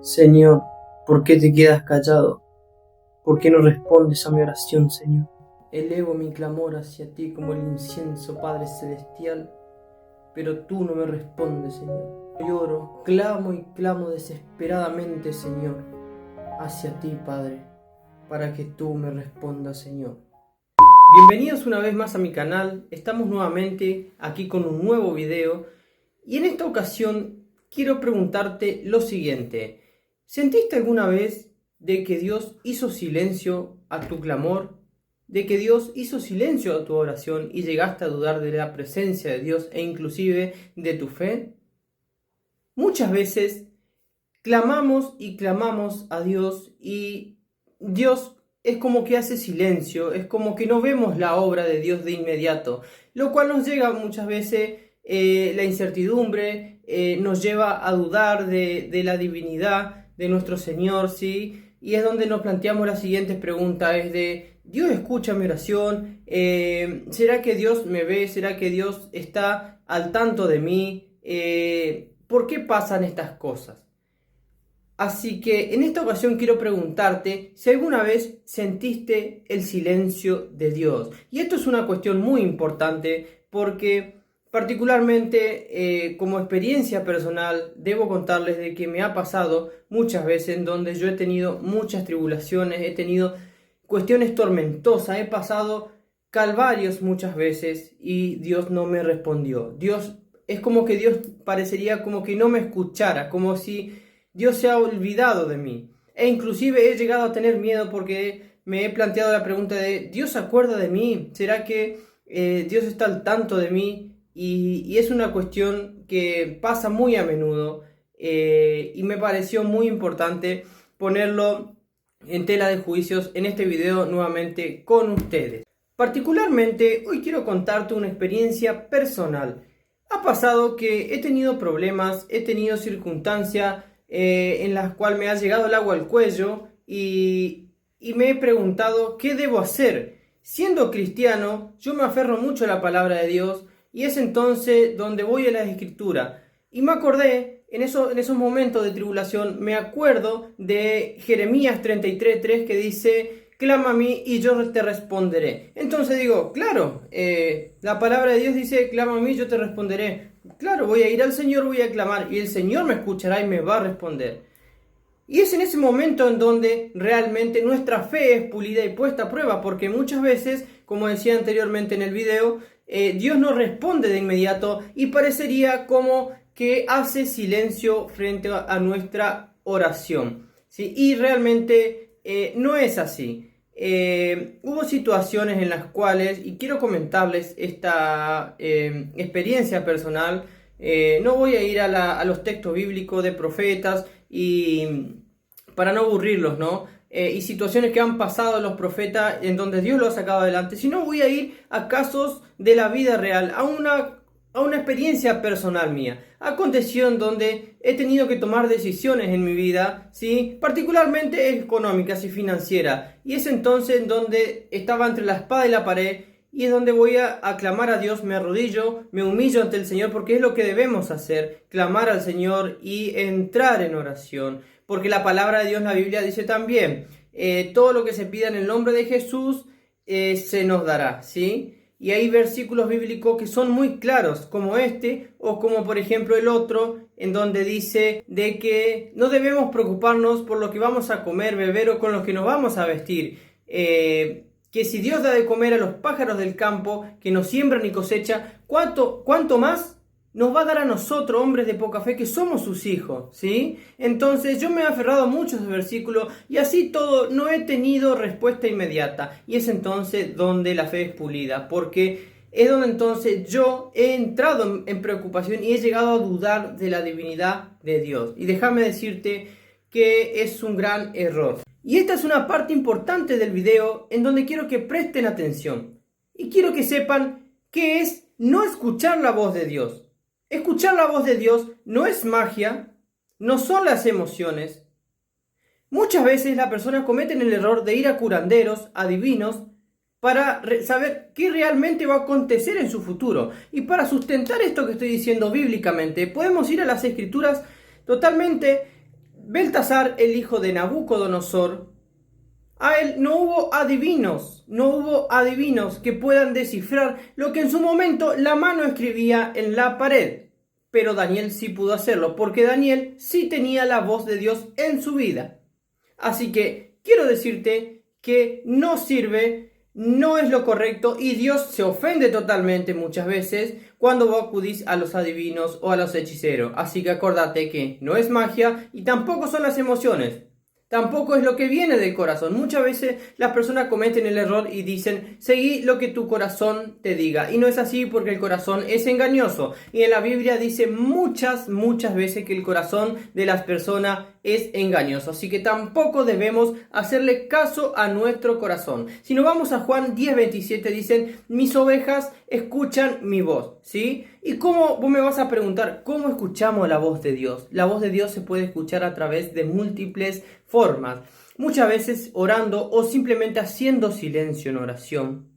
Señor, ¿por qué te quedas callado? ¿Por qué no respondes a mi oración, Señor? Elevo mi clamor hacia ti como el incienso, Padre Celestial, pero tú no me respondes, Señor. Lloro, clamo y clamo desesperadamente, Señor, hacia ti, Padre, para que tú me respondas, Señor. Bienvenidos una vez más a mi canal. Estamos nuevamente aquí con un nuevo video y en esta ocasión quiero preguntarte lo siguiente. ¿Sentiste alguna vez de que Dios hizo silencio a tu clamor? ¿De que Dios hizo silencio a tu oración y llegaste a dudar de la presencia de Dios e inclusive de tu fe? Muchas veces clamamos y clamamos a Dios y Dios es como que hace silencio, es como que no vemos la obra de Dios de inmediato, lo cual nos llega muchas veces la incertidumbre, nos lleva a dudar de la divinidad de nuestro Señor, ¿sí? Y es donde nos planteamos las siguientes preguntas, es de, ¿Dios escucha mi oración? ¿Será que Dios me ve? ¿Será que Dios está al tanto de mí? ¿Por qué pasan estas cosas? Así que en esta ocasión quiero preguntarte si alguna vez sentiste el silencio de Dios. Y esto es una cuestión muy importante porque particularmente como experiencia personal debo contarles de que me ha pasado muchas veces en donde yo he tenido muchas tribulaciones, he tenido cuestiones tormentosas, he pasado calvarios muchas veces y Dios no me respondió. Es como que Dios parecería como que no me escuchara, como si Dios se ha olvidado de mí. E inclusive he llegado a tener miedo porque me he planteado la pregunta de, ¿Dios se acuerda de mí? ¿Será que Dios está al tanto de mí? Y es una cuestión que pasa muy a menudo y me pareció muy importante ponerlo en tela de juicios en este video nuevamente con ustedes. Particularmente hoy quiero contarte una experiencia personal. Ha pasado que he tenido problemas, he tenido circunstancias en las cuales me ha llegado el agua al cuello y me he preguntado qué debo hacer. Siendo cristiano, yo me aferro mucho a la palabra de Dios y es entonces donde voy a la Escritura. Y me acordé, en esos momentos de tribulación, me acuerdo de Jeremías 33:3 que dice, clama a mí y yo te responderé. Entonces digo, claro, la palabra de Dios dice, clama a mí y yo te responderé. Claro, voy a ir al Señor, voy a clamar y el Señor me escuchará y me va a responder. Y es en ese momento en donde realmente nuestra fe es pulida y puesta a prueba, porque muchas veces, como decía anteriormente en el video, Dios no responde de inmediato y parecería como que hace silencio frente a nuestra oración, ¿sí? Y realmente no es así. Hubo situaciones en las cuales, y quiero comentarles esta experiencia personal, no voy a ir a los textos bíblicos de profetas y para no aburrirlos, ¿no? Y situaciones que han pasado los profetas en donde Dios lo ha sacado adelante, sino voy a ir a casos de la vida real, a una experiencia personal mía. Aconteció en donde he tenido que tomar decisiones en mi vida, ¿sí? Particularmente económicas y financieras. Y es entonces en donde estaba entre la espada y la pared y es donde voy a clamar a Dios, me arrodillo, me humillo ante el Señor porque es lo que debemos hacer, clamar al Señor y entrar en oración. Porque la palabra de Dios, la Biblia dice también, todo lo que se pida en el nombre de Jesús se nos dará, ¿sí? Y hay versículos bíblicos que son muy claros, como este, o como por ejemplo el otro, en donde dice de que no debemos preocuparnos por lo que vamos a comer, beber o con lo que nos vamos a vestir. Que si Dios da de comer a los pájaros del campo, que no siembran ni cosecha, ¿cuánto más nos va a dar a nosotros, hombres de poca fe, que somos sus hijos? ¿Sí? Entonces yo me he aferrado mucho a ese versículo y así todo no he tenido respuesta inmediata. Y es entonces donde la fe es pulida, porque es donde entonces yo he entrado en preocupación y he llegado a dudar de la divinidad de Dios. Y déjame decirte que es un gran error. Y esta es una parte importante del video en donde quiero que presten atención. Y quiero que sepan qué es no escuchar la voz de Dios. Escuchar la voz de Dios no es magia, no son las emociones. Muchas veces las personas cometen el error de ir a curanderos, adivinos, para saber qué realmente va a acontecer en su futuro. Y para sustentar esto que estoy diciendo bíblicamente, podemos ir a las Escrituras totalmente Beltasar, el hijo de Nabucodonosor, a él no hubo adivinos que puedan descifrar lo que en su momento la mano escribía en la pared. Pero Daniel sí pudo hacerlo, porque Daniel sí tenía la voz de Dios en su vida. Así que quiero decirte que no sirve, no es lo correcto, y Dios se ofende totalmente muchas veces cuando vos acudís a los adivinos o a los hechiceros. Así que acordate que no es magia y tampoco son las emociones. Tampoco es lo que viene del corazón. Muchas veces las personas cometen el error y dicen, seguí lo que tu corazón te diga. Y no es así, porque el corazón es engañoso. Y en la Biblia dice muchas veces que el corazón de las personas es engañoso. Así que tampoco debemos hacerle caso a nuestro corazón. Si nos vamos a Juan 10:27, dicen, mis ovejas escuchan mi voz, ¿sí? ¿Y cómo? Vos me vas a preguntar, ¿cómo escuchamos la voz de Dios? La voz de Dios se puede escuchar a través de múltiples formas. Muchas veces orando o simplemente haciendo silencio en oración.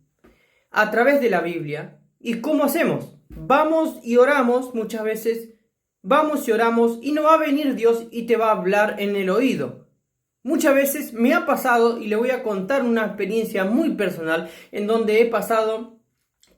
A través de la Biblia. ¿Y cómo hacemos? Vamos y oramos muchas veces. Vamos y oramos y no va a venir Dios y te va a hablar en el oído. Muchas veces me ha pasado, y le voy a contar una experiencia muy personal en donde he pasado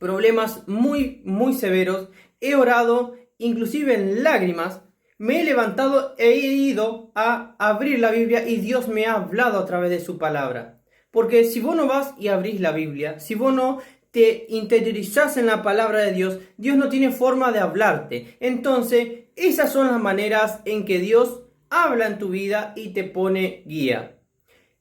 problemas muy severos, he orado inclusive en lágrimas, me he levantado e he ido a abrir la Biblia y Dios me ha hablado a través de su palabra. Porque si vos no vas y abrís la Biblia, si vos no te interiorizás en la palabra de Dios, Dios no tiene forma de hablarte. Entonces, esas son las maneras en que Dios habla en tu vida y te pone guía.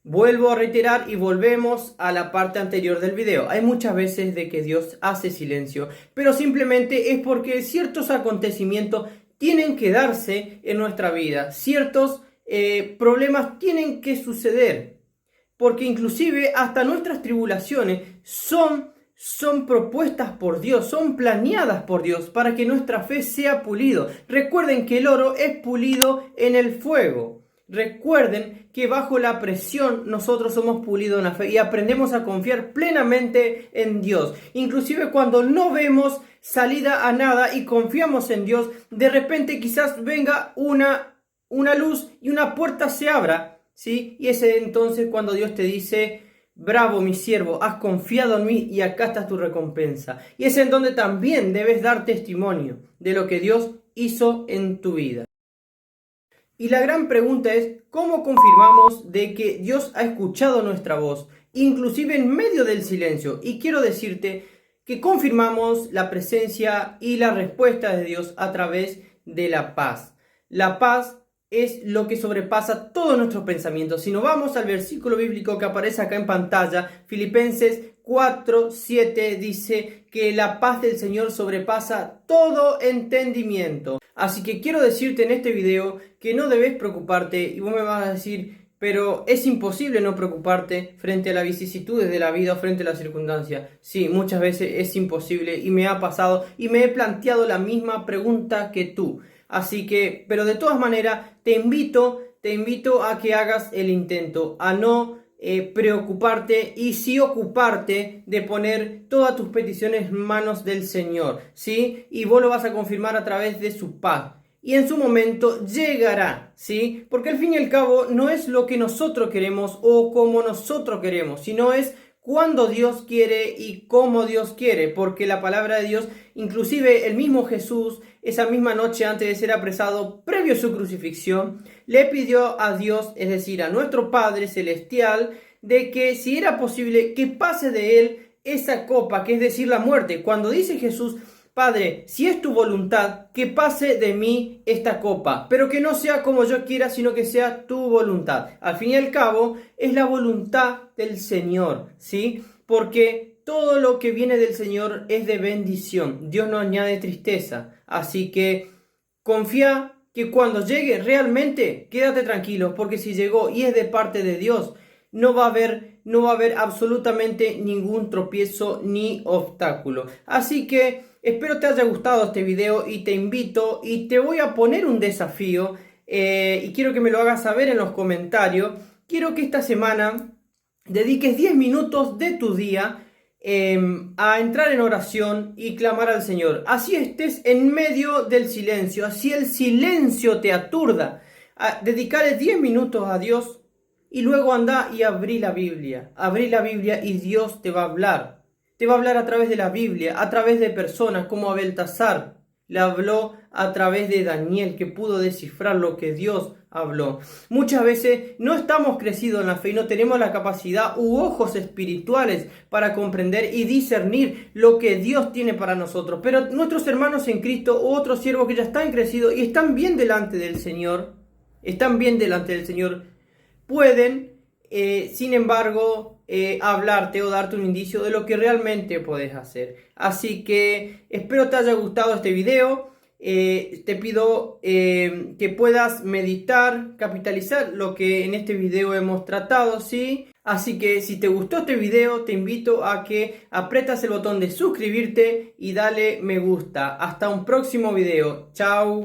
Vuelvo a reiterar y volvemos a la parte anterior del video. Hay muchas veces de que Dios hace silencio, pero simplemente es porque ciertos acontecimientos tienen que darse en nuestra vida. Ciertos problemas tienen que suceder. Porque inclusive hasta nuestras tribulaciones son propuestas por Dios, son planeadas por Dios para que nuestra fe sea pulido. Recuerden que el oro es pulido en el fuego. Recuerden que bajo la presión nosotros somos pulidos en la fe y aprendemos a confiar plenamente en Dios. Inclusive cuando no vemos salida a nada y confiamos en Dios, de repente quizás venga una luz y una puerta se abra, ¿sí? Y es entonces cuando Dios te dice, bravo mi siervo, has confiado en mí y acá está tu recompensa. Y es en donde también debes dar testimonio de lo que Dios hizo en tu vida. Y la gran pregunta es, ¿cómo confirmamos de que Dios ha escuchado nuestra voz, inclusive en medio del silencio? Y quiero decirte que confirmamos la presencia y la respuesta de Dios a través de la paz. La paz es lo que sobrepasa todos nuestros pensamientos. Si nos vamos al versículo bíblico que aparece acá en pantalla, Filipenses 4:7 dice que la paz del Señor sobrepasa todo entendimiento. Así que quiero decirte en este video que no debes preocuparte, y vos me vas a decir, pero es imposible no preocuparte frente a las vicisitudes de la vida o frente a las circunstancias. Sí, muchas veces es imposible y me ha pasado y me he planteado la misma pregunta que tú. Así que, pero de todas maneras, te invito a que hagas el intento, a no preocuparte y sí ocuparte de poner todas tus peticiones en manos del Señor, ¿sí? Y vos lo vas a confirmar a través de su paz. Y en su momento llegará, ¿sí? Porque al fin y al cabo no es lo que nosotros queremos o como nosotros queremos, sino es cuando Dios quiere y cómo Dios quiere, porque la palabra de Dios, inclusive el mismo Jesús, esa misma noche antes de ser apresado, previo a su crucifixión, le pidió a Dios, es decir, a nuestro Padre Celestial, de que si era posible que pase de él esa copa, que es decir, la muerte. Cuando dice Jesús, Padre, si es tu voluntad, que pase de mí esta copa, pero que no sea como yo quiera, sino que sea tu voluntad. Al fin y al cabo, es la voluntad del Señor, ¿sí? Porque todo lo que viene del Señor es de bendición. Dios no añade tristeza. Así que confía que cuando llegue realmente, quédate tranquilo, porque si llegó y es de parte de Dios, no va a haber absolutamente ningún tropiezo ni obstáculo. Así que espero te haya gustado este video y te invito y te voy a poner un desafío y quiero que me lo hagas saber en los comentarios. Quiero que esta semana dediques 10 minutos de tu día a entrar en oración y clamar al Señor. Así estés en medio del silencio, así el silencio te aturda. dedicarle 10 minutos a Dios y luego anda y abrí la Biblia. Abrí la Biblia y Dios te va a hablar. Te va a hablar a través de la Biblia, a través de personas como a Beltasar. Le habló a través de Daniel, que pudo descifrar lo que Dios habló. Muchas veces no estamos crecidos en la fe y no tenemos la capacidad u ojos espirituales para comprender y discernir lo que Dios tiene para nosotros. Pero nuestros hermanos en Cristo o otros siervos que ya están crecidos y están bien delante del Señor, pueden, sin embargo, hablarte o darte un indicio de lo que realmente puedes hacer. Así que espero te haya gustado este video. Te pido que puedas meditar, capitalizar lo que en este video hemos tratado, ¿sí? Así que si te gustó este video, te invito a que apretas el botón de suscribirte y dale me gusta. Hasta un próximo video. Chao.